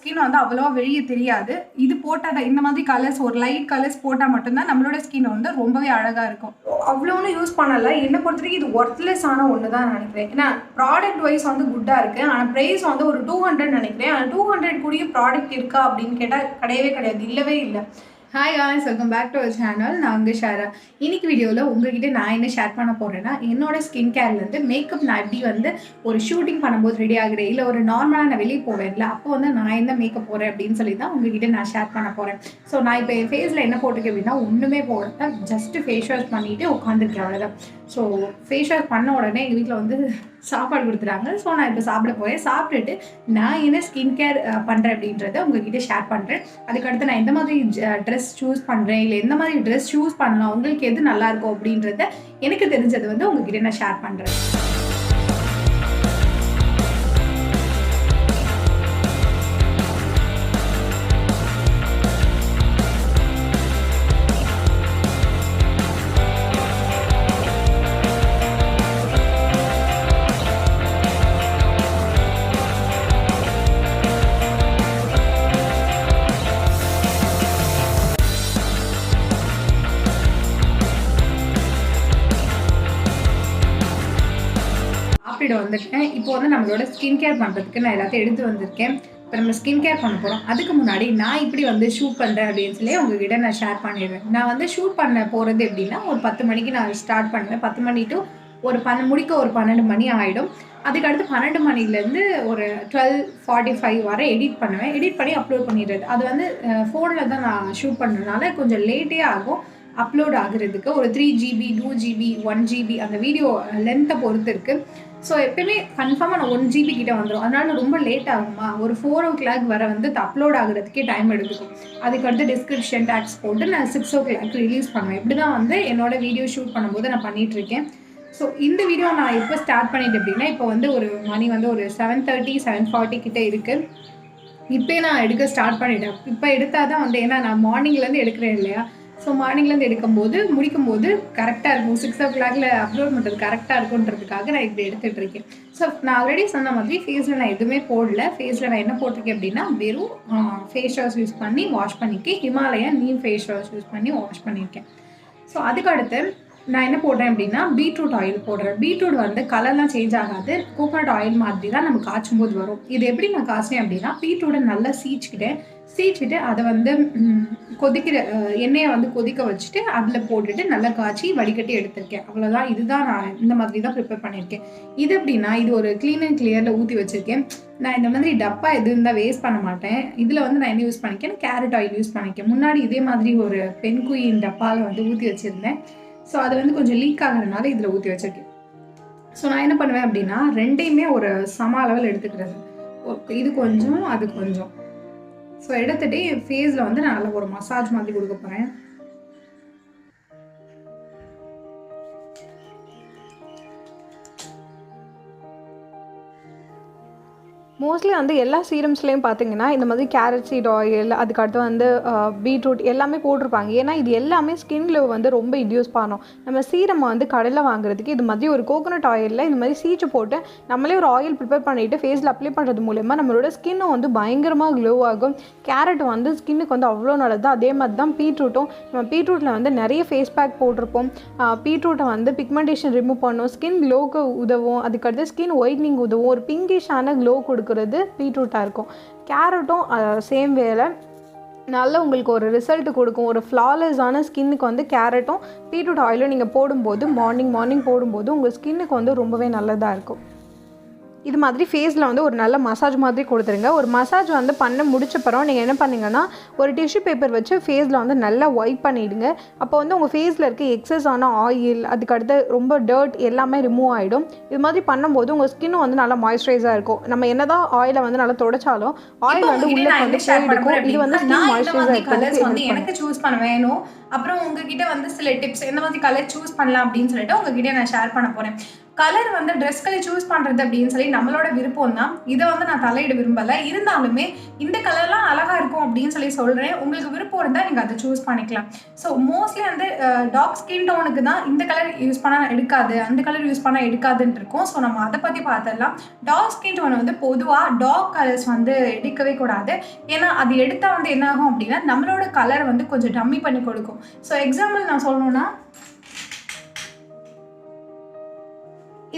Skin வந்து அவ்வளோவா வெளியே தெரியாது. இது போட்டால் இந்த மாதிரி கலர்ஸ் ஒரு லைட் கலர்ஸ் போட்டால் மட்டும்தான் நம்மளோட ஸ்கின் வந்து ரொம்பவே அழகாக இருக்கும். அவ்வளோன்னு யூஸ் பண்ணல. என்னை பொறுத்த வரைக்கும் இது ஒர்த்லெஸ்ஸான ஒன்று தான் நினைக்கிறேன். ஏன்னா ப்ராடக்ட் வைஸ் வந்து குட்டாக இருக்குது. ஆனால் ப்ரைஸ் வந்து ஒரு 200 நினைக்கிறேன். ஆனால் 200 கூடிய ப்ராடக்ட் இருக்கா அப்படின்னு கேட்டால் கிடையவே கிடையாது, இல்லவே இல்லை. Hi guys, welcome back to our channel. நான் உங்கள் ஷாரா. இன்னைக்கு வீடியோவில் உங்ககிட்ட நான் என்ன ஷேர் பண்ண போகிறேன்னா, என்னோட ஸ்கின் கேர்லேருந்து மேக்கப் நான் எப்படி வந்து ஒரு ஷூட்டிங் பண்ணும்போது ரெடி ஆகுறேன், இல்லை ஒரு நார்மலாக நான் வெளியே போவேன்ல, அப்போ வந்து நான் என்ன மேக்கப் போகிறேன் அப்படின்னு சொல்லி தான் உங்ககிட்ட நான் ஷேர் பண்ண போகிறேன். ஸோ நான் இப்போ என் ஃபேஸில் என்ன போட்டிருக்கேன் அப்படின்னா, ஒன்றுமே போடல, ஜஸ்ட்டு ஃபேஸ் வாஷ் பண்ணிவிட்டு உட்காந்துருக்கேன், அவ்வளோதான். ஸோ ஃபேஸ் வாஷ் பண்ண உடனே எங்கள் வீட்டில் வந்து சாப்பாடு கொடுத்துட்டாங்க. ஸோ நான் இப்போ சாப்பிட போகிறேன். சாப்பிட்டுட்டு நான் என்ன ஸ்கின் கேர் பண்ணுறேன் அப்படின்றத உங்ககிட்ட ஷேர் பண்ணுறேன். அதுக்கடுத்து நான் எந்த மாதிரி ட்ரெஸ் சூஸ் பண்ணுறேன், இல்லை எந்த மாதிரி ட்ரெஸ் சூஸ் பண்ணலாம், உங்களுக்கு எது நல்லாயிருக்கும் அப்படின்றத எனக்கு தெரிஞ்சது வந்து உங்ககிட்ட நான் ஷேர் பண்ணுறேன். வந்துட்டேன். இப்போ வந்து நம்மளோட ஸ்கின் கேர் பண்ணுறதுக்கு நான் எல்லாத்தையும் எடுத்து வந்திருக்கேன். இப்போ நம்ம ஸ்கின் கேர் பண்ண போகிறோம். அதுக்கு முன்னாடி நான் இப்படி வந்து ஷூட் பண்ணுறேன் அப்படின்னு சொல்லி உங்ககிட்ட நான் ஷேர் பண்ணிடுவேன். நான் வந்து ஷூட் பண்ண போகிறது எப்படின்னா, ஒரு 10 மணிக்கு நான் ஸ்டார்ட் பண்ணுவேன். 10 மணி டு ஒரு முடிக்க ஒரு 12 மணி ஆகிடும். அதுக்கடுத்து 12 மணிலேருந்து ஒரு 12:45 வரை எடிட் பண்ணுவேன். எடிட் பண்ணி அப்லோட் பண்ணிடுறது. அது வந்து ஃபோனில் தான் நான் ஷூட் பண்ணுறதுனால கொஞ்சம் லேட்டே ஆகும் அப்லோட் ஆகுறதுக்கு. ஒரு 3 GB 2 GB 1 GB அந்த வீடியோ லென்த்தை பொறுத்து இருக்குது. ஸோ எப்பயுமே கன்ஃபார்மாக நான் 1 GB கிட்டே வந்துடும். அதனால ரொம்ப லேட் ஆகுமா, ஒரு 4 o'clock வரை வந்து அப்லோட் ஆகுறதுக்கே டைம் எடுத்துக்கும். அதுக்கடுத்து டிஸ்கிரிப்ஷன் டேக்ஸ் போட்டு நான் 6 o'clock ரிலீஸ் பண்ணுவேன். இப்படி தான் வந்து என்னோடய வீடியோ ஷூட் பண்ணும்போது நான் பண்ணிகிட்ருக்கேன். ஸோ இந்த வீடியோ நான் எப்போ ஸ்டார்ட் பண்ணிட்டேன் அப்படின்னா, இப்போ வந்து ஒரு மணி வந்து ஒரு 7:30 7:40 கிட்டே இருக்குது. இப்போ நான் எடுக்க ஸ்டார்ட் பண்ணிட்டேன். இப்போ எடுத்தால் தான் வந்து, ஏன்னா நான் மார்னிங்லேருந்து எடுக்கிறேன் இல்லையா, ஸோ மார்னிங்லேருந்து எடுக்கும்போது முடிக்கும்போது கரெக்டாக இருக்கும். 6 o'clock அப்லோட் பண்ணுறது கரெக்டாக இருக்குன்றதுக்காக நான் இப்படி எடுத்துகிட்டு இருக்கேன். ஸோ நான் ஆல்ரெடி சொன்ன மாதிரி ஃபேஸில் நான் எதுவுமே போடல. ஃபேஸில் நான் என்ன போட்டிருக்கேன் அப்படின்னா, வெறும் ஃபேஸ் வாஷ் யூஸ் பண்ணி வாஷ் பண்ணியிருக்கேன். Himalayan neem face wash use பண்ணி வாஷ் பண்ணியிருக்கேன். ஸோ அதுக்கடுத்து நான் என்ன போடுறேன் அப்படின்னா, பீட்ரூட் ஆயில் போடுறேன். பீட்ரூட் வந்து கலர்லாம் சேஞ்ச் ஆகாது, கோகோனட் ஆயில் மாதிரி தான் நம்ம காய்ச்சும் போது வரும். இது எப்படி நான் காய்ச்சினேன் அப்படின்னா, பீட்ரூட்டை நல்லா சீச்சிக்கிட்டு அதை வந்து கொதிக்கிற எண்ணெயை வந்து கொதிக்க வச்சுட்டு அதில் போட்டுட்டு நல்லா காய்ச்சி வடிகட்டி எடுத்திருக்கேன். அவ்வளோதான். இதுதான் நான் இந்த மாதிரி தான் ப்ரிப்பேர் பண்ணியிருக்கேன். இது எப்படின்னா, இது ஒரு க்ளீன் அண்ட் கிளியரில் ஊற்றி வச்சுருக்கேன். நான் இந்த மாதிரி டப்பா எது இருந்தால் வேஸ்ட் பண்ண மாட்டேன். இதில் வந்து நான் என்ன யூஸ் பண்ணிக்கேன், கேரட் ஆயில் யூஸ் பண்ணிக்கேன். முன்னாடி இதே மாதிரி ஒரு பென்குயின் டப்பாவில் வந்து ஊற்றி வச்சுருந்தேன். ஸோ அது வந்து கொஞ்சம் லீக் ஆகிறதுனால இதில் ஊற்றி வச்சுருக்கேன். ஸோ நான் என்ன பண்ணுவேன் அப்படின்னா, ரெண்டையுமே ஒரு சம அளவில் எடுத்துக்கிறது. இது கொஞ்சம் அது கொஞ்சம். ஸோ எடுத்துகிட்டு என் ஃபேஸில் வந்து நான் நல்லா ஒரு மசாஜ் மாதிரி கொடுக்க போகிறேன். மோஸ்ட்லி வந்து எல்லா சீரம்ஸ்லேயும் பார்த்தீங்கன்னா இந்த மாதிரி கேரட் சீட் ஆயில், அதுக்கடுத்து வந்து பீட்ரூட் எல்லாமே போட்டிருப்பாங்க. ஏன்னா இது எல்லாமே ஸ்கின் க்ளோ வந்து ரொம்ப இன்டியூஸ் பண்ணும். நம்ம சீரம் வந்து கடையில் வாங்குறதுக்கு இது மாதிரி ஒரு கோகோனட் ஆயிலில் இந்த மாதிரி சீச்சு போட்டு நம்மளே ஒரு ஆயில் ப்ரிப்பேர் பண்ணிவிட்டு ஃபேஸில் அப்ளை பண்ணுறது மூலமாக நம்மளோட ஸ்கின்னும் வந்து பயங்கரமாக க்ளோ ஆகும். கேரட் வந்து ஸ்கின்னுக்கு வந்து அவ்வளோ நல்லது. அதே மாதிரி தான் பீட்ரூட்டும். நம்ம பீட்ரூட்டில் வந்து நிறைய ஃபேஸ் பேக் போட்டிருப்போம். பீட்ரூட்டை வந்து பிக்மெண்டேஷன் ரிமூவ் பண்ணும், ஸ்கின் க்ளோக்கு உதவும், அதுக்கடுத்து ஸ்கின் ஒயிட்னிங் உதவும், ஒரு பிங்கிஷான க்ளோ கொடுக்குறது பீட்ரூட்டாக இருக்கும். கேரட்டும் சேம் வேலை, நல்ல உங்களுக்கு ஒரு ரிசல்ட் கொடுக்கும். ஒரு ஃப்ளாலெஸ்ஸான ஸ்கின்னுக்கு வந்து கேரட்டும் பீட்ரூட் ஆயிலும் நீங்கள் போடும்போது மார்னிங் போடும்போது உங்கள் ஸ்கின்னுக்கு வந்து ரொம்பவே நல்லதாக இருக்கும். இது மாதிரி ஃபேஸில் வந்து ஒரு நல்ல மசாஜ் மாதிரி கொடுத்துருங்க. ஒரு மசாஜ் வந்து பண்ண முடிச்சப்பறம் நீங்கள் என்ன பண்ணிங்கன்னா, ஒரு டிஷ்யூ பேப்பர் வச்சு ஃபேஸில் வந்து நல்லா வைப் பண்ணிவிடுங்க. அப்போ வந்து உங்கள் ஃபேஸில் இருக்க எக்ஸஸ் ஆன ஆயில், அதுக்கடுத்து ரொம்ப டர்ட் எல்லாமே ரிமூவ் ஆகிடும். இது மாதிரி பண்ணும்போது உங்கள் ஸ்கின்னும் வந்து நல்லா மாய்ஸ்சரைஸாக இருக்கும். நம்ம என்ன தான் ஆயிலை வந்து நல்லா தொடச்சாலும் ஆயில் வந்து உள்ளே வந்து போயிருக்கும். இது வந்து ஸ்கின் மாய்ஸ்சரைஸாக இருக்கும். எனக்கு சூஸ் பண்ண வேணும். அப்புறம் உங்ககிட்ட வந்து சில டிப்ஸ் எந்த மாதிரி கலர் சூஸ் பண்ணலாம் அப்படின்னு சொல்லிட்டு உங்ககிட்ட நான் ஷேர் பண்ண போகிறேன். கலர் வந்து ட்ரெஸ் கலர் சூஸ் பண்ணுறது அப்படின்னு சொல்லி நம்மளோட விருப்பம் தான். இதை வந்து நான் தலையிட விரும்பலை. இருந்தாலுமே இந்த கலர்லாம் அழகாக இருக்கும் அப்படின்னு சொல்லி சொல்கிறேன். உங்களுக்கு விருப்பம் இருந்தால் நீங்கள் அதை சூஸ் பண்ணிக்கலாம். ஸோ மோஸ்ட்லி வந்து டார்க் ஸ்கின் டோனுக்கு தான் இந்த கலர் யூஸ் பண்ணால் எடுக்காது, அந்த கலர் யூஸ் பண்ணால் எடுக்காதுன்னு இருக்கும். ஸோ நம்ம அதை பற்றி பார்த்துடலாம். டார்க் ஸ்கின் டோன் வந்து பொதுவாக டார்க் கலர்ஸ் வந்து எடுக்கவே கூடாது. ஏன்னா அது எடுத்தால் வந்து என்ன ஆகும் அப்படின்னா நம்மளோட கலரை வந்து கொஞ்சம் டம்மி பண்ணி கொடுக்கும். ஸோ எக்ஸாம்பிள் நான் சொல்லணும்னா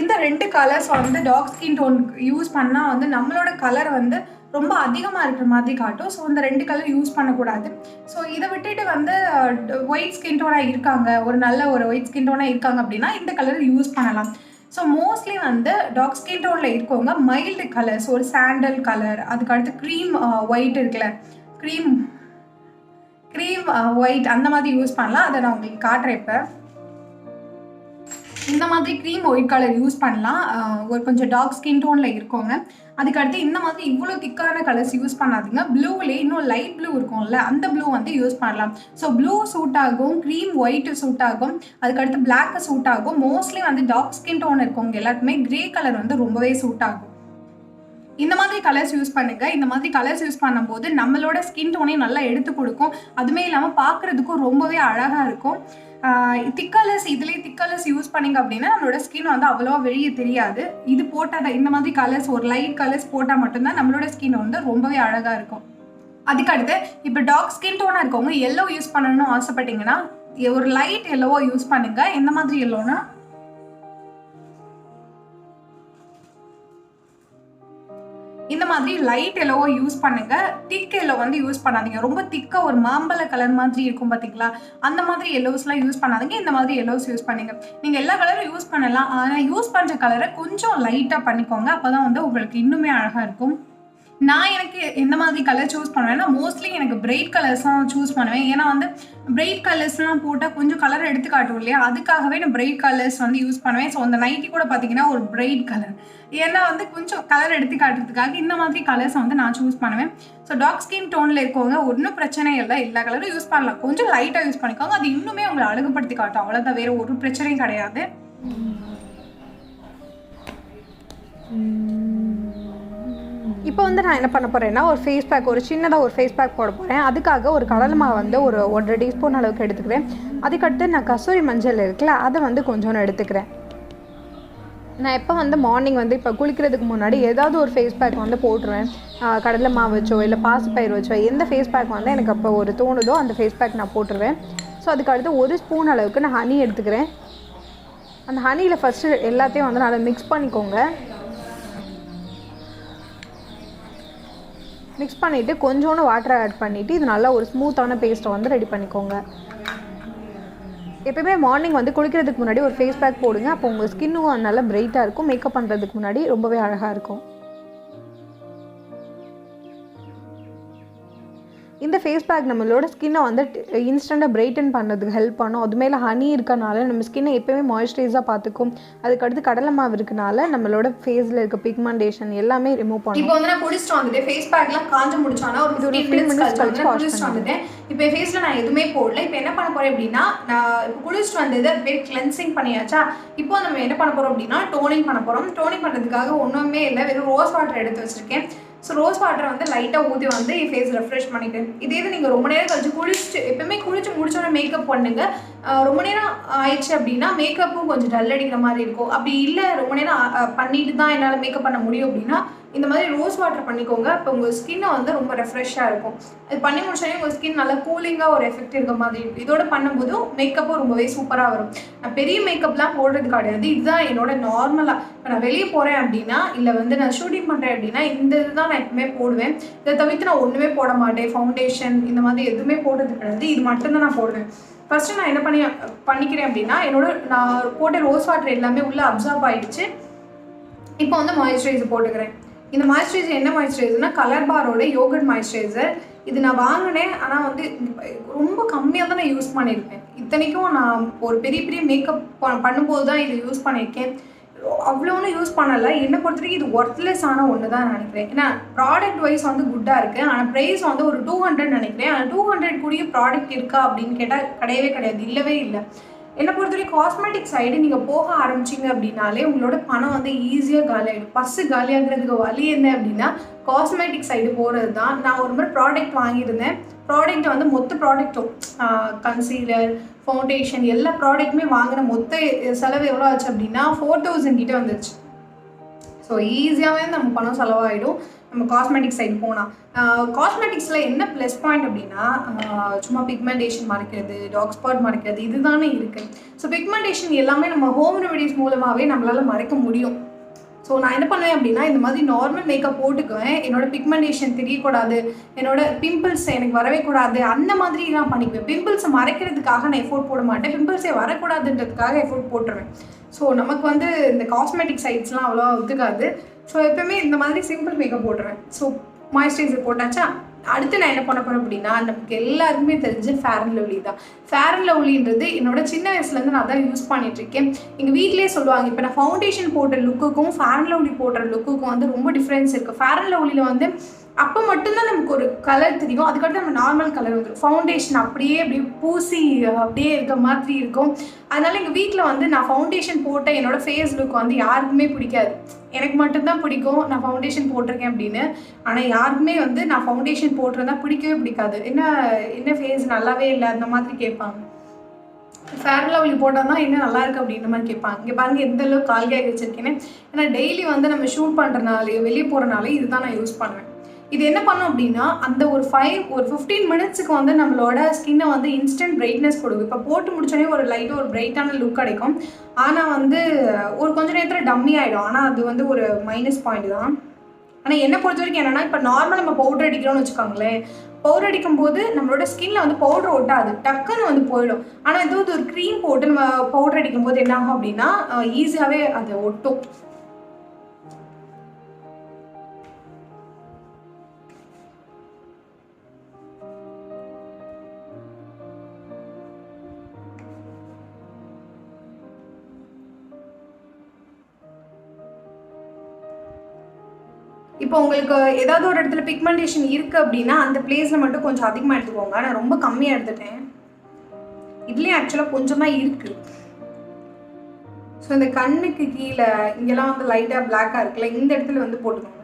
இந்த 2 கலர்ஸ் வந்து டார்க் ஸ்கின் டோனுக்கு யூஸ் பண்ணால் வந்து நம்மளோட கலர் வந்து ரொம்ப அதிகமாக இருக்கிற மாதிரி காட்டும். ஸோ இந்த 2 கலர் யூஸ் பண்ணக்கூடாது. ஸோ இதை விட்டுட்டு வந்து ஒயிட் ஸ்கின் டோனாக இருக்காங்க, ஒரு நல்ல ஒரு ஒயிட் ஸ்கின் டோனாக இருக்காங்க அப்படின்னா இந்த கலர் யூஸ் பண்ணலாம். ஸோ மோஸ்ட்லி வந்து டார்க் ஸ்கின் டோனில் இருக்கவங்க மைல்டு கலர்ஸ், ஒரு சாண்டல் கலர், அதுக்கடுத்து க்ரீம் ஒயிட் இருக்குல்ல, க்ரீம் ஒயிட் அந்த மாதிரி யூஸ் பண்ணலாம். அதை நான் உங்களுக்கு காட்டுறேன். இப்போ இந்த மாதிரி க்ரீம் ஒயிட் கலர் யூஸ் பண்ணலாம் ஒரு கொஞ்சம் டார்க் ஸ்கின் டோனில் இருக்கோங்க. அதுக்கடுத்து இந்த மாதிரி இவ்வளோ திக்கான கலர்ஸ் யூஸ் பண்ணாதீங்க. ப்ளூவிலே இன்னும் லைட் ப்ளூ இருக்கும்ல, அந்த ப்ளூ வந்து யூஸ் பண்ணலாம். ஸோ ப்ளூ சூட் ஆகும், க்ரீம் ஒயிட்டு சூட் ஆகும், அதுக்கடுத்து பிளாக்கு சூட் ஆகும். மோஸ்ட்லி வந்து டார்க் ஸ்கின் டோன் இருக்கவங்க எல்லாருக்குமே க்ரே கலர் வந்து ரொம்பவே சூட் ஆகும். இந்த மாதிரி கலர்ஸ் யூஸ் பண்ணுங்க. இந்த மாதிரி கலர்ஸ் யூஸ் பண்ணும்போது நம்மளோட ஸ்கின் டோனையும் நல்லா எடுத்து கொடுக்கும். அதுமே இல்லாமல் பார்க்குறதுக்கும் ரொம்பவே அழகாக இருக்கும். திக் கலர்ஸ், இதுலேயே திக் கலர்ஸ் யூஸ் பண்ணிங்க அப்படின்னா நம்மளோட ஸ்கின் வந்து அவ்வளோவா வெளியே தெரியாது. இது போட்டால் தான் இந்த மாதிரி கலர்ஸ், ஒரு லைட் கலர்ஸ் போட்டால் மட்டும்தான் நம்மளோட ஸ்கின் வந்து ரொம்பவே அழகாக இருக்கும். அதுக்கடுத்து இப்போ டார்க் ஸ்கின் டோனாக இருக்கவங்க எல்லோ யூஸ் பண்ணணும்னு ஆசைப்பட்டீங்கன்னா ஒரு லைட் எல்லோவோ யூஸ் பண்ணுங்க. எந்த மாதிரி எல்லோனா இந்த மாதிரி லைட் எல்லோவோ யூஸ் பண்ணுங்க. திக் எல்லோ வந்து யூஸ் பண்ணாதீங்க. ரொம்ப திக்காக ஒரு மாம்பழ கலர் மாதிரி இருக்கும் பார்த்தீங்களா, அந்த மாதிரி எல்லோஸ்லாம் யூஸ் பண்ணாதீங்க. இந்த மாதிரி எல்லோஸ் யூஸ் பண்ணுங்க. நீங்கள் எல்லா கலரும் யூஸ் பண்ணலாம், ஆனால் யூஸ் பண்ணுற கலரை கொஞ்சம் லைட்டாக பண்ணிக்கோங்க. அப்போ தான் வந்து உங்களுக்கு இன்னுமே அழகாக இருக்கும். நான் எனக்கு எந்த மாதிரி கலர் சூஸ் பண்ணுவேன்னா மோஸ்ட்லி எனக்கு பிரைட் கலர்ஸ் தான் சூஸ் பண்ணுவேன். ஏன்னா வந்து பிரைட் கலர்ஸ்லாம் போட்டால் கொஞ்சம் கலர் எடுத்து காட்டும் இல்லையா, அதுக்காகவே நான் பிரைட் கலர்ஸ் வந்து யூஸ் பண்ணுவேன். ஸோ அந்த நைட்டி கூட பார்த்தீங்கன்னா ஒரு பிரைட் கலர், ஏன்னா வந்து கொஞ்சம் கலர் எடுத்து காட்டுறதுக்காக இந்த மாதிரி கலர்ஸை வந்து நான் சூஸ் பண்ணுவேன். ஸோ டார்க் ஸ்கின் டோனில் இருக்கவங்க ஒன்றும் பிரச்சனை இல்லை, எல்லா கலரும் யூஸ் பண்ணலாம். கொஞ்சம் லைட்டாக யூஸ் பண்ணிக்கோங்க, அது இன்னுமே உங்களை அழகுபடுத்தி காட்டும். அவ்வளோதான், வேறு ஒரு பிரச்சனையும் கிடையாது. இப்போ வந்து நான் என்ன பண்ண போகிறேன்னா ஒரு ஃபேஸ் பேக், ஒரு சின்னதாக ஒரு ஃபேஸ் பேக் போட போகிறேன். அதுக்காக ஒரு கடலை மாவு வந்து ஒரு 1.5 டீஸ்பூன் அளவுக்கு எடுத்துக்கிறேன். அதுக்கடுத்து நான் கசூரி மஞ்சள் இருக்குல்ல, அதை வந்து கொஞ்சோன்னு எடுத்துக்கிறேன். நான் எப்போ வந்து மார்னிங் வந்து இப்போ குளிக்கிறதுக்கு முன்னாடி ஏதாவது ஒரு ஃபேஸ் பேக் வந்து போட்டுருவேன். கடலை மாவு வச்சோ இல்லை பாசிப்பயிர் வச்சோ எந்த ஃபேஸ் பேக் வந்து எனக்கு அப்போ ஒரு தோணுதோ அந்த ஃபேஸ் பேக் நான் போட்டுருவேன். ஸோ அதுக்கடுத்து 1 ஸ்பூன் அளவுக்கு நான் ஹனி எடுத்துக்கிறேன். அந்த ஹனியில் ஃபஸ்ட்டு எல்லாத்தையும் வந்து நல்லா மிக்ஸ் பண்ணிக்கோங்க. மிக்ஸ் பண்ணிவிட்டு கொஞ்சோண்டு வாட்டரை ஆட் பண்ணிவிட்டு இது நல்லா ஒரு ஸ்மூத்தான பேஸ்ட்டை வந்து ரெடி பண்ணிக்கோங்க. எப்போயுமே மார்னிங் வந்து குளிக்கிறதுக்கு முன்னாடி ஒரு ஃபேஸ் பேக் போடுங்க. அப்போ உங்கள் ஸ்கின்னும் நல்லா பிரைட்டாக இருக்கும். மேக்கப் பண்ணுறதுக்கு முன்னாடி ரொம்பவே அழகாக இருக்கும். இந்த ஃபேஸ் பேக் நம்மளோட ஸ்கின்னை வந்து இன்ஸ்டண்ட்டாக பிரைட்டன் பண்ணுறதுக்கு ஹெல்ப் பண்ணும். அது மேலே ஹனி இருக்கனால நம்ம ஸ்கின்னை எப்போயுமே மாய்ஸ்சரைஸாக பார்த்துக்கும். அதுக்கடுத்து கடலை மாவு இருக்கனால நம்மளோட ஃபேஸில் இருக்க பிக்மெண்டேஷன் எல்லாமே ரிமூவ் பண்ணும். இப்போ வந்து நான் குளிச்சுட்டு வந்துட்டு ஃபேஸ் பேக்லாம் காஞ்சு முடிச்சானா ஒரு 15 மினிட்ஸ் கழிச்சு குளிச்சுட்டு வந்துட்டேன். இப்போ என் ஃபேஸில் நான் எதுவுமே போடல. இப்போ என்ன பண்ண போகிறேன் அப்படின்னா, நான் இப்போ குளிச்சுட்டு வந்தது அது பேர் கிளென்சிங் பண்ணியாச்சா. இப்போ நம்ம என்ன பண்ண போகிறோம் அப்படின்னா டோனிங் பண்ண போகிறோம். டோனிங் பண்ணுறதுக்காக ஒன்றுமே இல்லை, வெறும் ரோஸ் வாட்டர் எடுத்து வச்சுருக்கேன். ஸோ ரோஸ் வாட்டரை வந்து லைட்டாக ஊற்றி வந்து என் ஃபேஸ் ரெஃப்ரெஷ் பண்ணிவிட்டு, இதே இது நீங்கள் ரொம்ப நேரம் கழிச்சு குளிச்சுட்டு எப்பவுமே குளிச்சு முடிச்சோன்னே மேக்கப் பண்ணுங்க. ரொம்ப நேரம் ஆயிடுச்சு அப்படின்னா மேக்கப்பும் கொஞ்சம் டல் அடிக்கிற மாதிரி இருக்கும். அப்படி இல்லை ரொம்ப நேரம் பண்ணிட்டு தான் என்னால் மேக்கப் பண்ண முடியும் அப்படின்னா இந்த மாதிரி ரோஸ் வாட்டர் பண்ணிக்கோங்க. இப்போ உங்கள் ஸ்கின்னை வந்து ரொம்ப ரெஃப்ரெஷ்ஷாக இருக்கும். இது பண்ணி முடிச்சோடனே உங்கள் ஸ்கின் நல்லா கூலிங்காக ஒரு எஃபெக்ட் இருக்க மாதிரி இருக்கும். இதோட பண்ணும்போதும் மேக்கப்பும் ரொம்பவே சூப்பராக வரும். நான் பெரிய மேக்கப்லாம் போடுறது கிடையாது. இதுதான் என்னோட நார்மலாக இப்போ நான் வெளியே போகிறேன் அப்படின்னா இல்லை வந்து நான் ஷூட்டிங் பண்ணுறேன் அப்படின்னா இந்த இதுதான் நான் எப்பவுமே போடுவேன். இதை தவிர்த்து நான் ஒன்றுமே போட மாட்டேன். ஃபவுண்டேஷன் இந்த மாதிரி எதுவுமே போடுறது கிடையாது. இது மட்டும்தான் நான் போடுவேன். ஃபஸ்ட்டு நான் என்ன பண்ணிக்கிறேன் அப்படின்னா நான் போட்ட ரோஸ் வாட்டர் எல்லாமே உள்ளே அப்சார்ப் ஆகிடுச்சு. இப்போ வந்து மாய்ஸ்சரைசர் போட்டுக்கிறேன். இந்த மாய்ஸ்சரைசர் என்ன மாய்ஸ்சரைசர்னா கலர் பாரோட யோகர்ட் மாய்ஸ்சரைசர். இது நான் வாங்கினேன், ஆனால் வந்து ரொம்ப கம்மியாக தான் நான் யூஸ் பண்ணியிருப்பேன். இத்தனைக்கும் நான் ஒரு பெரிய பெரிய மேக்கப் பண்ணும்போது தான் இது யூஸ் பண்ணியிருக்கேன். அவ்வளோன்னு யூஸ் பண்ணலை. என்னை பொறுத்த வரைக்கும் இது ஒர்த்லெஸ்ஸான ஒன்று தான் நினைக்கிறேன். ஏன்னா ப்ராடக்ட் வைஸ் வந்து குட்டாக இருக்குது, ஆனால் ப்ரைஸ் வந்து ஒரு 200 நினைக்கிறேன். ஆனால் 200 கூடிய ப்ராடக்ட் இருக்கா அப்படின்னு கேட்டால் கிடையவே கிடையாது, இல்லவே இல்லை. என்னை பொறுத்த வரைக்கும் காஸ்மெட்டிக் சைடு நீங்கள் போக ஆரம்பிச்சிங்க அப்படின்னாலே உங்களோட பணம் வந்து ஈஸியாக காலியாகிடும். பஸ்ஸு காலியாகிறதுக்கு வழி என்ன அப்படின்னா காஸ்மெட்டிக் சைடு போகிறது தான். நான் ஒரு மாதிரி ப்ராடக்ட் வாங்கியிருந்தேன். ப்ராடக்ட் வந்து மொத்த ப்ராடக்ட்டும் கன்சீலர், ஃபவுண்டேஷன் எல்லா ப்ராடக்ட்டுமே வாங்கின மொத்த செலவு எவ்வளோ ஆச்சு அப்படின்னா 4000 கிட்டே வந்துருச்சு. ஸோ ஈஸியாகவே நம்ம பணம் செலவாகிடும் நம்ம காஸ்மெட்டிக் சைடு போனால். காஸ்மெட்டிக்ஸில் என்ன ப்ளஸ் பாயிண்ட் அப்படின்னா சும்மா பிக்மெண்டேஷன் மறைக்கிறது, டார்க் ஸ்பாட் மறைக்கிறது, இதுதானே இருக்குது. ஸோ பிக்மெண்டேஷன் எல்லாமே நம்ம ஹோம் ரெமெடிஸ் மூலமாகவே நம்மளால் மறைக்க முடியும். ஸோ நான் என்ன பண்ணுவேன் அப்படின்னா இந்த மாதிரி நார்மல் மேக்கப் போட்டுக்குவேன். என்னோட பிக்மெண்டேஷன் தெரியக்கூடாது, என்னோட பிம்பிள்ஸ் எனக்கு வரவே கூடாது, அந்த மாதிரி நான் பண்ணிக்குவேன். பிம்பிள்ஸை மறைக்கிறதுக்காக நான் எஃபோர்ட் போட மாட்டேன், பிம்பிள்ஸே வரக்கூடாதுன்றதுக்காக எஃபோர்ட் போட்டுருவேன். ஸோ நமக்கு வந்து இந்த காஸ்மெட்டிக் சைட்ஸ்லாம் அவ்வளோ ஒத்துக்காது. ஸோ எப்பவுமே இந்த மாதிரி சிம்பிள் மேக்கப் போட்டுருவேன். ஸோ மாய்ஸ்சரைசர் போட்டாச்சா, அடுத்து நான் என்ன பண்ண போகிறேன் அப்படின்னா நமக்கு எல்லாருக்குமே தெரிஞ்ச ஃபேர் அண்ட் லவ்லி தான். ஃபேர் அண்ட் லவ்லின்றது என்னோட சின்ன வயசுலேருந்து நான் தான் யூஸ் பண்ணிகிட்ருக்கேன். எங்கள் வீட்டிலே சொல்லுவாங்க, இப்போ நான் ஃபவுண்டேஷன் போட்ட லுக்குக்கும் ஃபேர் அண்ட் லவ்லி போடுற லுக்குக்கும் வந்து ரொம்ப டிஃப்ரென்ஸ் இருக்குது. ஃபேர் அண்ட் லவ்லியில் வந்து அப்போ மட்டும்தான் நமக்கு ஒரு கலர் தெரியும், அதுக்கடுத்து நம்ம நார்மல் கலர் வந்துடும். ஃபவுண்டேஷன் அப்படியே பூசி அப்படியே இருக்க மாதிரி இருக்கும். அதனால் எங்கள் வீட்டில் வந்து நான் ஃபவுண்டேஷன் போட்ட என்னோடய ஃபேஸ் லுக் வந்து யாருக்குமே பிடிக்காது. எனக்கு மட்டும்தான் பிடிக்கும் நான் ஃபவுண்டேஷன் போட்டிருக்கேன் அப்படின்னு. ஆனால் யாருக்குமே வந்து நான் ஃபவுண்டேஷன் போட்டிருந்தா பிடிக்கவே பிடிக்காது. என்ன ஃபேஸ் நல்லாவே இல்லை அந்த மாதிரி கேட்பாங்க. ஃபேர் அண்ட் லவ்லி போட்டால் தான் என்ன நல்லா இருக்குது அப்படின்ற மாதிரி கேட்பாங்க. இங்கே பாருங்கள் எந்த அளவுக்கு கால்காய் வச்சுருக்கேன்னு. ஏன்னா டெய்லி வந்து நம்ம ஷூட் பண்ணுறனாலையோ வெளியே போகிறனாலே இதுதான் நான் யூஸ் பண்ணுவேன். இது என்ன பண்ணும் அப்படின்னா அந்த ஒரு 15 மினிட்ஸுக்கு வந்து நம்மளோட ஸ்கின்னை வந்து இன்ஸ்டன்ட் பிரைட்னஸ் கொடுக்கும். இப்போ போட்டு முடிச்சோடனே ஒரு லைட்டாக ஒரு பிரைட்டான லுக் கிடைக்கும். ஆனால் வந்து ஒரு கொஞ்சம் நேரத்தில் டம்மி ஆகிடும். ஆனால் அது வந்து ஒரு மைனஸ் பாயிண்ட் தான். ஆனால் என்னை பொறுத்த வரைக்கும் என்னென்னா இப்போ நார்மலாக நம்ம பவுடர் அடிக்கிறோம்னு வச்சுக்கோங்களேன், பவுடர் அடிக்கும் போது நம்மளோட ஸ்கின்ல வந்து பவுடர் ஒட்டாது, டக்குன்னு வந்து போயிடும். ஆனால் ஏதோ ஒரு க்ரீம் போட்டு நம்ம பவுடர் அடிக்கும் போது என்ன ஆகும் அப்படின்னா ஈஸியாகவே அது ஒட்டும். இப்போ உங்களுக்கு ஏதாவது ஒரு இடத்துல பிக்மெண்டேஷன் இருக்குது அப்படின்னா அந்த பிளேஸில் மட்டும் கொஞ்சம் அதிகமாக எடுத்துக்கோங்க. நான் ரொம்ப கம்மியாக எடுத்துட்டேன். இதுலேயும் ஆக்சுவலாக கொஞ்சம் தான் இருக்குது. ஸோ இந்த கண்ணுக்கு கீழே இங்கெல்லாம் வந்து லைட்டாக பிளாக்காக இருக்குல்ல, இந்த இடத்துல வந்து போட்டுக்கோங்க.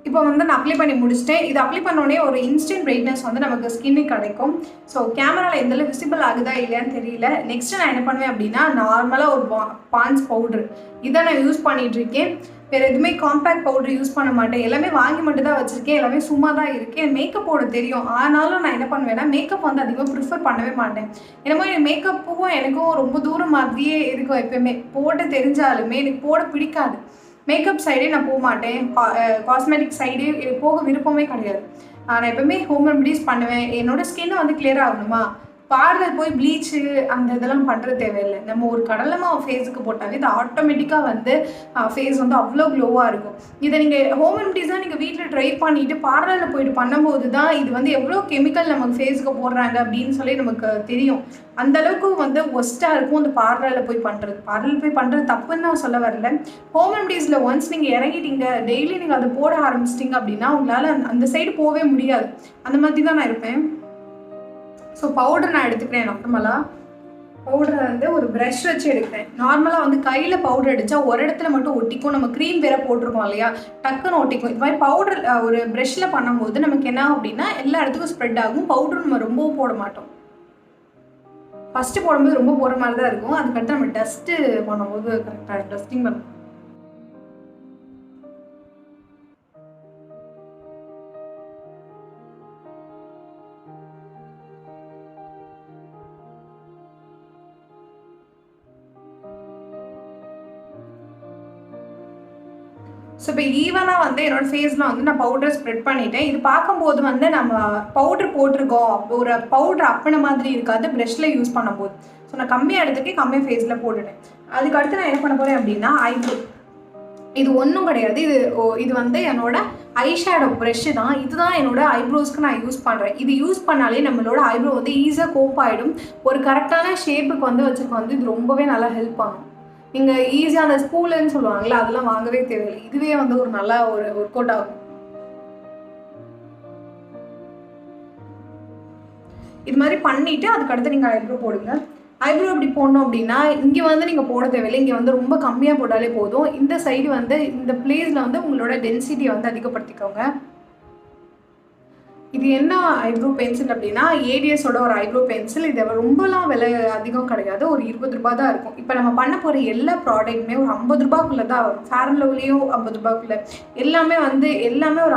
இப்போ வந்து நான் அப்ளை பண்ணி முடிச்சிட்டேன். இது அப்ளை பண்ணோடனே ஒரு இன்ஸ்டன்ட் பிரைட்னஸ் வந்து நமக்கு ஸ்கின்னுக்கு கிடைக்கும். ஸோ கேமராவில் எந்தளவு விசிபிள் ஆகுதா இல்லையான்னு தெரியல. நெக்ஸ்ட்டு நான் என்ன பண்ணுவேன் அப்படின்னா நார்மலாக ஒரு பான்ஸ் பவுட்ரு இதை நான் யூஸ் பண்ணிகிட்ருக்கேன். வேறு எதுவுமே காம்பேக்ட் பவுடர் யூஸ் பண்ண மாட்டேன். எல்லாமே வாங்கி மட்டும் தான் வச்சுருக்கேன். எல்லாமே சும்மா தான் இருக்கேன். மேக்கப் போட தெரியும், ஆனாலும் நான் என்ன பண்ணுவேன்னா மேக்கப் வந்து அதிகமாக ப்ரிஃபர் பண்ணவே மாட்டேன். என்னமோ மேக்கப்பும் எனக்கும் ரொம்ப தூரம் மாதிரியே இருக்கும். எப்போயுமே போட தெரிஞ்சாலுமே எனக்கு போட பிடிக்காது. மேக்கப் சைடே நான் போக மாட்டேன், காஸ்மெட்டிக் சைடே போக விருப்பமே கிடையாது. நான் எப்போவுமே ஹோம் ரெமடிஸ் பண்ணுவேன். என்னோடய ஸ்கின்னை வந்து கிளியர் ஆகணுமா, பார்லர் போய் ப்ளீச்சு அந்த இதெல்லாம் பண்ணுறது தேவையில்லை. நம்ம ஒரு கடலமாக ஃபேஸுக்கு போட்டாலே இது ஆட்டோமேட்டிக்காக வந்து ஃபேஸ் வந்து அவ்வளோ க்ளோவாக இருக்கும். இதை நீங்கள் ஹோம் ரெமடிஸாக நீங்கள் வீட்டில் ட்ரை பண்ணிவிட்டு பார்லரில் போயிட்டு பண்ணும்போது தான் இது வந்து எவ்வளோ கெமிக்கல் நமக்கு ஃபேஸுக்கு போடுறாங்க அப்படின்னு சொல்லி நமக்கு தெரியும். அந்தளவுக்கு வந்து ஒஸ்ட்டாக இருக்கும் அந்த பார்லரில் போய் பண்ணுறது. பார்லரில் போய் பண்ணுறது தப்புன்னு நான் சொல்ல வரல. ஹோம் ரெமடிஸில் ஒன்ஸ் நீங்கள் இறங்கிட்டீங்க, டெய்லி நீங்கள் அதை போட ஆரம்பிச்சிட்டிங்க அப்படின்னா உங்களால் அந்த சைடு போகவே முடியாது. அந்த மாதிரி தான் நான் இருப்பேன். ஸோ பவுடர் நான் எடுத்துக்கிறேன். நார்மலாக பவுடரை வந்து ஒரு ப்ரஷ் வச்சு எடுக்கிறேன். நார்மலாக வந்து கையில் பவுடர் அடித்தா ஒரு இடத்துல மட்டும் ஒட்டிக்கும். நம்ம க்ரீம் வேற போட்டிருக்கோம் இல்லையா, டக்குன்னு ஒட்டிக்கும். இது மாதிரி பவுடர் ஒரு ப்ரஷ்ஷில் பண்ணும்போது நமக்கு என்ன அப்படின்னா எல்லா இடத்துக்கும் ஸ்ப்ரெட் ஆகும். பவுடர் நம்ம ரொம்பவும் போட மாட்டோம். ஃபஸ்ட்டு போடும்போது ரொம்ப போடுற மாதிரி தான் இருக்கும். அதுக்கடுத்து நம்ம டஸ்ட்டு பண்ணும்போது கரெக்டாக டஸ்டிங் பண்ணுவோம். ஸோ இப்போ ஈவனாக வந்து என்னோடய ஃபேஸில் வந்து நான் பவுடர் ஸ்ப்ரெட் பண்ணிட்டேன். இது பார்க்கும்போது வந்து நம்ம பவுட்ரு போட்டிருக்கோம், ஒரு பவுட்ரு அப்பின மாதிரி இருக்காது ப்ரெஷ்ஷில் யூஸ் பண்ணும்போது. ஸோ நான் கம்மியாக எடுத்துக்கே கம்மியாக ஃபேஸில் போட்டுட்டேன். அதுக்கு அடுத்து நான் என்ன பண்ண போகிறேன் அப்படின்னா ஐப்ரோ. இது ஒன்றும் கிடையாது, இது வந்து என்னோட ஐ ஷேடோ ப்ரெஷ்ஷு தான். இதுதான் என்னோட ஐப்ரோஸ்க்கு நான் யூஸ் பண்ணுறேன். இது யூஸ் பண்ணாலே நம்மளோட ஐப்ரோ வந்து ஈஸியாக கோப் ஆகிடும். ஒரு கரெக்டான ஷேப்புக்கு வந்து வச்சுருக்க வந்து இது ரொம்பவே நல்லா ஹெல்ப் பண்ணும். நீங்கள் ஈஸியாக அந்த ஸ்பூலுன்னு சொல்லுவாங்கள்ல, அதெல்லாம் வாங்கவே தேவையில்லை. இதுவே வந்து ஒரு நல்ல ஒரு ஒர்க் அவுட் ஆகும். இது மாதிரி பண்ணிவிட்டு அதுக்கடுத்து நீங்கள் ஐப்ரோ போடுங்க. ஐப்ரோ எப்படி போடணும் அப்படின்னா, இங்கே வந்து நீங்கள் போட தேவையில்லை. இங்கே வந்து ரொம்ப கம்மியாக போட்டாலே போதும். இந்த சைடு வந்து இந்த பிளேஸில் வந்து உங்களோட டென்சிட்டியை வந்து அதிகப்படுத்திக்கோங்க. இது என்ன ஐப்ரோ பென்சில் அப்படின்னா, ஏடிஎஸோட ஒரு ஐப்ரோ பென்சில். இது ரொம்பலாம் விலை அதிகம் கிடையாது, ஒரு 20 ரூபா தான் இருக்கும். இப்போ நம்ம பண்ண போகிற எல்லா ப்ராடக்ட்டுமே ஒரு 50 ரூபாக்குள்ளே தான் வரும். ஃபேர் அண்ட் லவ்லியும் 50 ரூபாக்குள்ளே, எல்லாமே ஒரு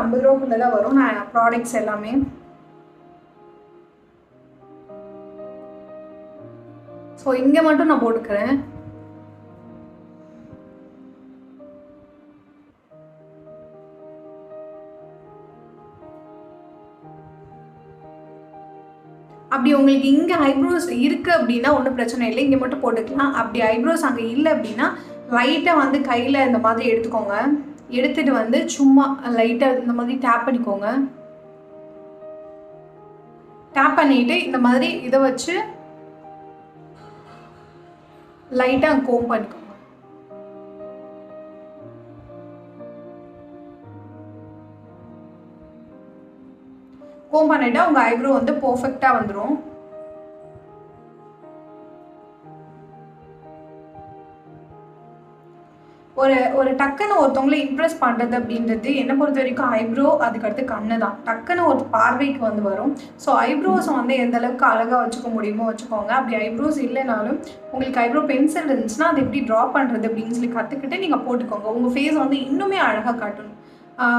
50 ரூபாக்குள்ளே தான் வரும். நான் ப்ராடக்ட்ஸ் எல்லாமே ஸோ இங்கே மட்டும் நான் போட்டுக்கிறேன். அப்படி உங்களுக்கு இங்கே ஐப்ரோஸ் இருக்குது அப்படின்னா ஒன்றும் பிரச்சனை இல்லை, இங்கே மட்டும் போட்டுக்கலாம். அப்படி ஐப்ரோஸ் அங்கே இல்லை அப்படின்னா லைட்டாக வந்து கையில் இந்த மாதிரி எடுத்துக்கோங்க. எடுத்துகிட்டு வந்து சும்மா லைட்டாக இந்த மாதிரி டேப் பண்ணிக்கோங்க. டேப் பண்ணிவிட்டு இந்த மாதிரி இதை வச்சு லைட்டாக கோம் பண்ணிக்கோங்க. கோம் பண்ணிட்டா உங்கள் ஐப்ரோ வந்து பர்ஃபெக்டாக வந்துடும். ஒரு டக்குன்னு ஒருத்தவங்களை இம்ப்ரெஸ் பண்ணுறது அப்படின்றது என்னை பொறுத்த வரைக்கும் ஐப்ரோ, அதுக்கடுத்து கண்ணு தான். டக்குன்னு ஒரு பார்வைக்கு வந்து வரும். ஸோ ஐப்ரோஸை வந்து எந்த அளவுக்கு அழகாக வச்சுக்க முடியுமோ வச்சுக்கோங்க. அப்படி ஐப்ரோஸ் இல்லைனாலும் உங்களுக்கு ஐப்ரோ பென்சில் இருந்துச்சுன்னா அதை எப்படி ட்ரா பண்ணுறது அப்படின்னு சொல்லி கற்றுக்கிட்டு நீங்கள் போட்டுக்கோங்க. உங்கள் ஃபேஸ் வந்து இன்னுமே அழகாக காட்டணும்.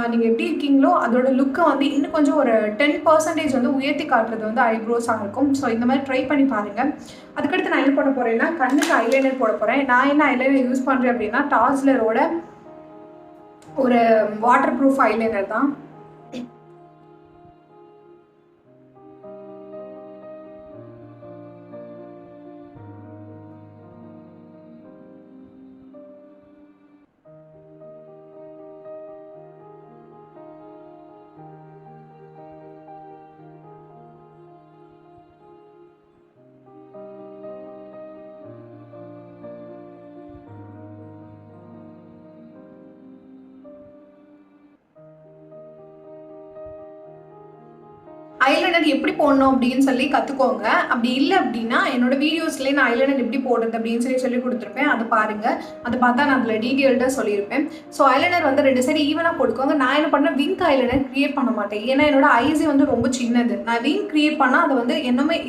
நீங்கள் எப்படி இருக்கீங்களோ அதோட லுக்கை வந்து இன்னும் கொஞ்சம் ஒரு 10% வந்து உயர்த்தி காட்டுறது வந்து ஐப்ரோஸாக இருக்கும். ஸோ இந்த மாதிரி ட்ரை பண்ணி பாருங்கள். அதுக்கடுத்து நான் என்ன பண்ண போகிறேன்னா, கண்ணுக்கு ஐலைனர் போட போகிறேன். நான் என்ன ஐலைனர் யூஸ் பண்ணுறேன் அப்படின்னா, டாஸ்லரோட ஒரு வாட்டர் ப்ரூஃப் ஐலைனர் தான். ஐலைனர் எப்படி போடணும் அப்படின்னு சொல்லி கற்றுக்கோங்க. அப்படி இல்லை அப்படின்னா என்னோட வீடியோஸ்லேயே நான் ஐலைனர் எப்படி போடுறது அப்படின்னு சொல்லி கொடுத்துருப்பேன். அதை பாருங்கள். அதை பார்த்தா நான் அதில் டீட்டெயில்டாக சொல்லியிருப்பேன். ஸோ ஐலைனர் வந்து 2 சைடு ஈவனாக போட்டுக்கோங்க. நான் என்ன பண்ணேன், விங்க் ஐலைனர் க்ரியேட் பண்ண மாட்டேன். ஏன்னா என்னோட ஐஸே வந்து ரொம்ப சின்னது. நான் விங்க் க்ரியேட் பண்ணால் அதை வந்து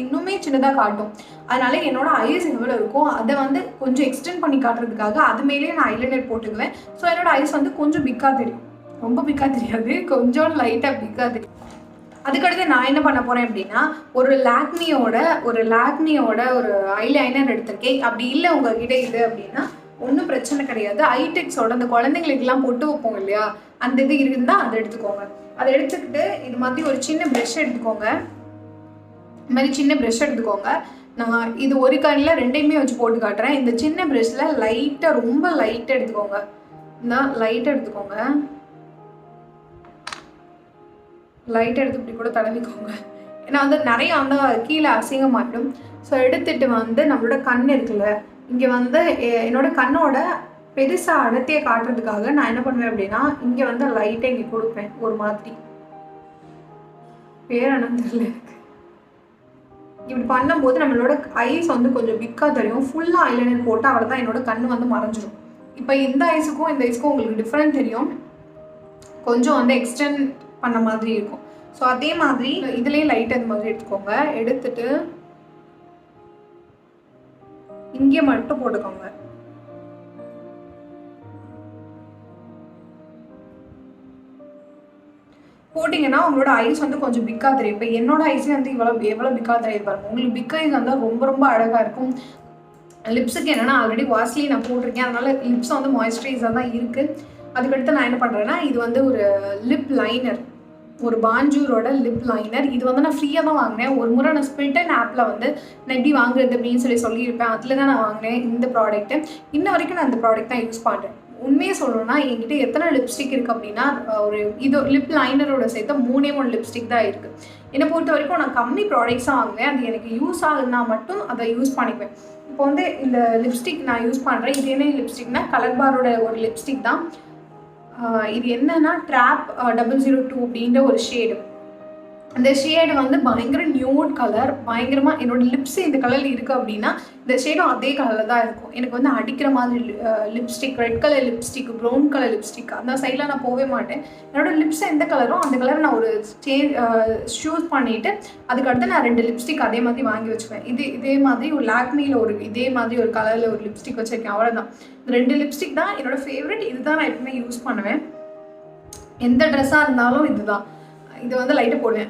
இன்னுமே சின்னதாக காட்டும். அதனால என்னோட ஐஸ் எவ்வளோ இருக்கும் அதை வந்து கொஞ்சம் எக்ஸ்டெண்ட் பண்ணி காட்டுறதுக்காக அது மேலேயே நான் ஐலைனர் போட்டுக்குவேன். ஸோ என்னோட ஐஸ் வந்து கொஞ்சம் பிக்காக தெரியும். ரொம்ப பிக்காக தெரியாது, கொஞ்சம் லைட்டாக பிக்காக தெரியும். அதுக்கடுத்து நான் என்ன பண்ண போகிறேன் அப்படின்னா, ஒரு லாக்மியோட ஒரு ஐலைனர் எடுத்திருக்கேன். அப்படி இல்லை உங்ககிட்ட இது அப்படின்னா ஒன்றும் பிரச்சனை கிடையாது. ஐடெக்ஸோட அந்த குழந்தைங்களுக்கெல்லாம் பொட்டு வைப்போம் இல்லையா, அந்த இது இருந்தால் அதை எடுத்துக்கோங்க. அதை எடுத்துக்கிட்டு இது மாதிரி ஒரு சின்ன ப்ரெஷ் எடுத்துக்கோங்க. இது மாதிரி சின்ன ப்ரெஷ் எடுத்துக்கோங்க. நான் இது ஒரு கண்ணில் 2யுமே வச்சு போட்டு காட்டுறேன். இந்த சின்ன ப்ரெஷ்ஷில் லைட்டாக, ரொம்ப லைட்டாக எடுத்துக்கோங்க. லைட்டாக எடுத்துக்கோங்க. லைட்டாக எடுத்து இப்படி கூட தடவிக்கோங்க. ஏன்னா வந்து நிறைய வந்து கீழே அசிங்கமாகிடும். ஸோ எடுத்துகிட்டு வந்து நம்மளோட கண் இருக்குல்ல, இங்கே வந்து என்னோட கண்ணோட பெருசாக அடர்த்தியை காட்டுறதுக்காக நான் என்ன பண்ணுவேன் அப்படின்னா, இங்கே வந்து லைட்டாக இங்கே கொடுப்பேன். ஒரு மாதிரி பேர் என்னன்னு தெரியல எனக்கு. இப்படி பண்ணும்போது நம்மளோட ஐஸ் வந்து கொஞ்சம் பிக்காக தெரியும். ஃபுல்லாக ஐலைனர் போட்டு அவ்வளோ தான் என்னோட கண் வந்து மறைஞ்சிடும். இப்போ இந்த ஐஸுக்கும் இந்த ஐஸுக்கும் உங்களுக்கு டிஃப்ரெண்ட் தெரியும். கொஞ்சம் வந்து எக்ஸ்டெண்ட் பண்ண மாதிரி இருக்கும். ஸோ அதே மாதிரி இதுலேயே லைட் அந்த மாதிரி எடுத்துக்கோங்க. எடுத்துட்டு இங்கே மட்டும் போட்டுக்கோங்க. போட்டிங்கன்னா உங்களோட ஐஸ் வந்து கொஞ்சம் பிக்காக தெரியும். இப்போ என்னோட ஐஸே வந்து எவ்வளோ பிக்காக தெரியும் பாருங்க. உங்களுக்கு பிக் ஐஸ் வந்தால் ரொம்ப ரொம்ப அழகாக இருக்கும். லிப்ஸுக்கு என்னென்னா ஆல்ரெடி வாஸ்லி நான் போட்டிருக்கேன், அதனால லிப்ஸ் வந்து மாய்ஸ்சரைஸாக தான் இருக்குது. அதுக்கடுத்து நான் என்ன பண்ணுறேன்னா, இது வந்து ஒரு லிப் லைனர். ஒரு பாஞ்சூரோட லிப் லைனர். இது வந்து நான் ஃப்ரீயாக தான் வாங்கினேன். ஒரு முறை நான் ஸ்பில்டன் ஆப்பில் வந்து நான் எப்படி வாங்குறது அப்படின்னு சொல்லியிருப்பேன். அதில் தான் நான் வாங்கினேன் இந்த ப்ராடக்ட்டு. இன்ன வரைக்கும் நான் இந்த ப்ராடக்ட் தான் யூஸ் பண்ணுறேன். உண்மையாக சொல்லணும்னா என்கிட்ட எத்தனை லிப்ஸ்டிக் இருக்குது அப்படின்னா ஒரு இது லிப் லைனரோட சேர்த்து 3 லிப்ஸ்டிக் தான் இருக்குது. என்னை பொறுத்த வரைக்கும் நான் கம்மி ப்ராடக்ட்ஸாக வாங்குவேன். அது எனக்கு யூஸ் ஆகுதுன்னா மட்டும் அதை யூஸ் பண்ணிக்குவேன். இப்போ வந்து இந்த லிப்ஸ்டிக் நான் யூஸ் பண்ணுறேன். இது என்ன லிப்ஸ்டிக்னா கலர் பாரோட ஒரு லிப்ஸ்டிக் தான். இது என்னன்னா ட்ராப் 002 அப்படின்ற ஒரு ஷேடு. அந்த ஷேடு வந்து பயங்கர நியூட் கலர். பயங்கரமாக என்னோடய லிப்ஸ் இந்த கலரில் இருக்குது அப்படின்னா இந்த ஷேடும் அதே கலரில் தான் இருக்கும். எனக்கு வந்து அடிக்கிற மாதிரி lipstick, red colour lipstick, brown colour lipstick அந்த சைடில் நான் போகவே மாட்டேன். என்னோடய லிப்ஸ் எந்த கலரோ அந்த கலரை நான் ஒரு சூஸ் பண்ணிவிட்டு அதுக்கடுத்து நான் 2 லிப்ஸ்டிக் அதே மாதிரி வாங்கி வச்சுக்குவேன். இதே மாதிரி ஒரு லாக்மியில் ஒரு இதே மாதிரி ஒரு கலரில் ஒரு லிப்ஸ்டிக் வச்சுருக்கேன். அவ்வளோதான். இந்த 2 லிப்ஸ்டிக் தான் என்னோடய ஃபேவரட். இதுதான் நான் எப்பவுமே யூஸ் பண்ணுவேன். எந்த ட்ரெஸ்ஸாக இருந்தாலும் இதுதான். இது வந்து லைட்டாக போடுவேன்.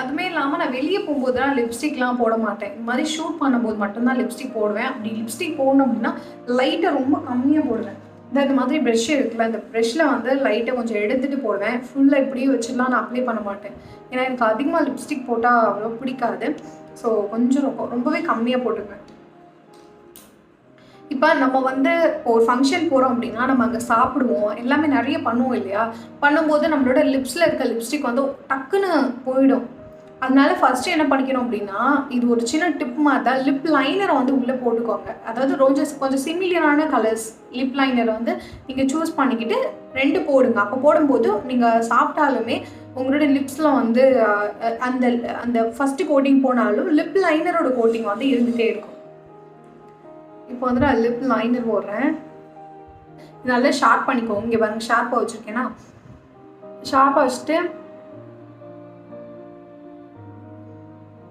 அதுவுமே இல்லாமல் நான் வெளியே போகும்போதுலாம் லிப்ஸ்டிக்லாம் போட மாட்டேன். இந்த மாதிரி ஷூட் பண்ணும்போது மட்டும்தான் லிப்ஸ்டிக் போடுவேன். அப்படி லிப்ஸ்டிக் போடணும் அப்படின்னா லைட்டாக ரொம்ப கம்மியாக போடுவேன். இந்த மாதிரி ப்ரெஷ் இருக்குல்ல, இந்த ப்ரெஷ்ஷில் வந்து லைட்டை கொஞ்சம் எடுத்துகிட்டு போடுவேன். ஃபுல்லாக இப்படியே வச்சுலாம் நான் அப்ளை பண்ண மாட்டேன். ஏன்னா எனக்கு அதிகமாக லிப்ஸ்டிக் போட்டால் அவ்வளோ பிடிக்காது. ஸோ கொஞ்சம் ரொம்பவே கம்மியாக போட்டுக்குவேன். இப்போ நம்ம வந்து ஒரு ஃபங்க்ஷன் போகிறோம் அப்படின்னா நம்ம அங்கே சாப்பிடுவோம், எல்லாமே நிறைய பண்ணுவோம் இல்லையா? பண்ணும்போது நம்மளோட லிப்ஸில் இருக்க லிப்ஸ்டிக் வந்து டக்குன்னு போயிடும். அதனால ஃபஸ்ட்டு என்ன பண்ணிக்கணும் அப்படின்னா, இது ஒரு சின்ன டிப் மாதிரி தான். லிப் லைனரை வந்து உள்ளே போட்டுக்கோங்க. அதாவது கொஞ்சம் சிமிலரான கலர்ஸ் லிப் லைனரை வந்து நீங்கள் சூஸ் பண்ணிக்கிட்டு 2 போடுங்க. அப்போ போடும்போது நீங்கள் சாப்பிட்டாலுமே உங்களோட லிப்ஸில் வந்து அந்த அந்த ஃபஸ்ட்டு கோட்டிங் போனாலும் லிப் லைனரோட கோட்டிங் வந்து இருந்துகிட்டே இருக்கும். இப்போ வந்து நான் லிப் லைனர் போடுறேன். நல்லா ஷார்ப் பண்ணிக்கோங்க. இங்கே பாருங்க ஷார்ப்பாக வச்சுருக்கேன்னா ஷார்ப்பாக வச்சுட்டு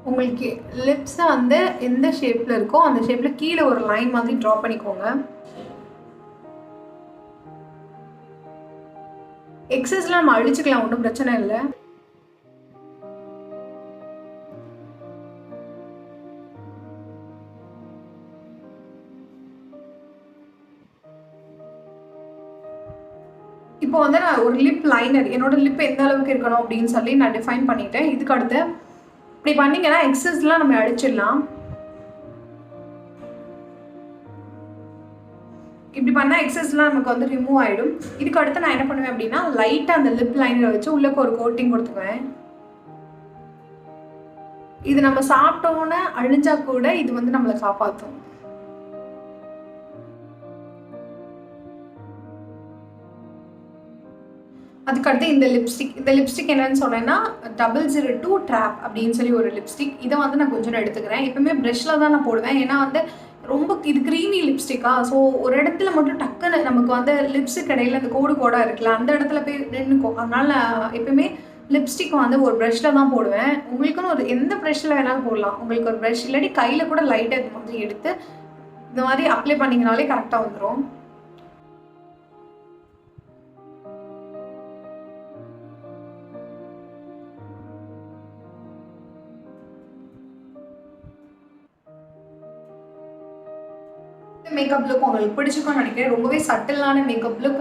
உங்களுக்கு லிப்ஸை வந்து எந்த ஷேப்பில் இருக்கோ அந்த ஷேப்பில் கீழே ஒரு லைன் மாதிரி ட்ரா பண்ணிக்கோங்க. எக்ஸஸ்லாம் நம்ம அழிச்சுக்கலாம், ஒன்றும் பிரச்சனை இல்லை. இப்போ வந்து நான் ஒரு லிப் லைனர் என்னோட லிப் எந்த அளவுக்கு இருக்கணும் அப்படின்னு சொல்லி நான் டிஃபைன் பண்ணிட்டேன். இதுக்கு அடுத்து இப்படி பண்ணிங்கன்னா எக்ஸஸ்லாம் நம்ம அடிச்சிடலாம். இப்படி பண்ணால் எக்ஸஸ்லாம் நமக்கு வந்து ரிமூவ் ஆகிடும். இதுக்கு அடுத்து நான் என்ன பண்ணுவேன் அப்படின்னா லைட்டாக அந்த லிப் லைனரை வச்சு உள்ளக்கு ஒரு கோட்டிங் கொடுத்துக்குவேன். இது நம்ம சாப்பிட்டோன்னே அழிஞ்சா கூட இது வந்து நம்மளை காப்பாற்றும். அதுக்கடுத்து இந்த லிப்ஸ்டிக் என்னன்னு சொன்னேன்னா 002 ட்ராப் அப்படின்னு சொல்லி ஒரு லிப்ஸ்டிக். இதை வந்து நான் கொஞ்சம் எடுத்துக்கிறேன். எப்பவுமே ப்ரெஷ்ஷில் தான் நான் போடுவேன். ஏன்னா வந்து ரொம்ப இது க்ரீமி லிப்ஸ்டிக்கா. ஸோ ஒரு இடத்துல மட்டும் டக்குன்னு நமக்கு வந்து லிப்ஸுக்கு இடையில அந்த கோடாக இருக்குல்ல, அந்த இடத்துல போய் நின்றுக்கும். அதனால் நான் எப்பவுமே லிப்ஸ்டிக் வந்து ஒரு ப்ரெஷ்ஷில் தான் போடுவேன். உங்களுக்குன்னு ஒரு எந்த ப்ரெஷ்ஷில் வேணாலும் போடலாம். உங்களுக்கு ஒரு ப்ரெஷ் இல்லாட்டி கையில் கூட லைட்டாக இது மாதிரி எடுத்து இந்த மாதிரி அப்ளை பண்ணிங்கனாலே கரெக்டாக வந்துடும். மேக்கப் லுக் உங்களுக்கு பிடிச்சிருக்கும்னு நினைக்கிறேன். ரொம்பவே சட்டிலான மேக்கப் லுக்.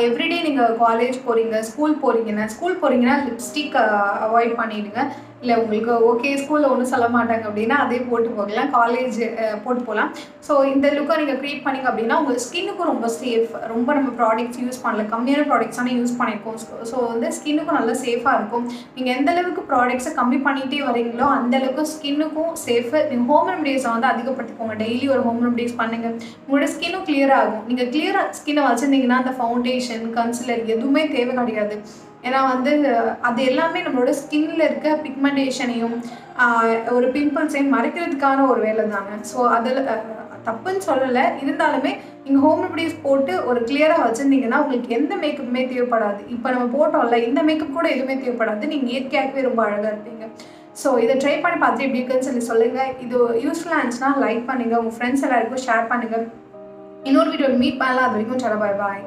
எவ்ரிடே நீங்கள் காலேஜ் போகிறீங்க, ஸ்கூல் போகிறீங்கன்னா லிப்ஸ்டிக் அவாய்ட் பண்ணிவிடுங்க. இல்லை உங்களுக்கு ஓகே ஸ்கூலில் ஒன்றும் சொல்ல மாட்டாங்க அப்படின்னா அதே போட்டு போகலாம், காலேஜ் போட்டு போகலாம். ஸோ இந்த லுக்கை நீங்கள் க்ரியேட் பண்ணிங்க அப்படின்னா உங்கள் ஸ்கின்னுக்கும் ரொம்ப சேஃப். ரொம்ப நம்ம ப்ராடக்ட்ஸ் யூஸ் பண்ணல, கம்மியான ப்ராடக்ட்ஸ் தானே யூஸ் பண்ணியிருக்கோம். ஸோ வந்து ஸ்கின்னுக்கும் நல்லா சேஃபாக இருக்கும். நீங்கள் எந்த அளவுக்கு ப்ராடக்ட்ஸை கம்மி பண்ணிகிட்டே வரீங்களோ அந்தளவுக்கு ஸ்கின்னுக்கும் சேஃபு. நீங்கள் ஹோம் ரெமடிஸை வந்து அதிகப்படுத்திக்கோங்க. டெய்லி ஒரு ஹோம் ரெமடிஸ் பண்ணுங்கள். உங்களோட ஸ்கின்னும் கிளியர் ஆகும். நீங்கள் கிளியராக ஸ்கின்னை வச்சுருந்தீங்கன்னா அந்த ஃபவுண்டேஷன், கன்சிலர் எதுவுமே தேவை கிடையாது. ஏன்னா வந்து அது எல்லாமே நம்மளோட ஸ்கின்னில் இருக்க பிக்மெண்டேஷனையும் ஒரு பிம்பிள்ஸையும் மறைக்கிறதுக்கான ஒரு வேலை தானே. ஸோ அதில் தப்புன்னு சொல்லலை. இருந்தாலுமே நீங்கள் ஹோம் ரெமடிஸ் போட்டு ஒரு கிளியராக வச்சுருந்தீங்கன்னா உங்களுக்கு எந்த மேக்கப்புமே தேவைப்படாது. இப்போ நம்ம போட்டோம்ல இந்த மேக்கப் கூட எதுவுமே தேவைப்படாது. நீங்கள் இயற்கையாகவே ரொம்ப அழகாக இருப்பீங்க. ஸோ இதை ட்ரை பண்ணி பார்த்துட்டு எப்படி இருக்குன்னு சொல்லுங்கள். இது யூஸ்ஃபுல்லாக இருந்துச்சுன்னா லைக் பண்ணுங்கள், உங்கள் ஃப்ரெண்ட்ஸ் எல்லாருக்கும் ஷேர் பண்ணுங்கள். இன்னொரு வீடியோவில் மீட் பண்ணலாம். அது வரைக்கும் பாய் பாய்.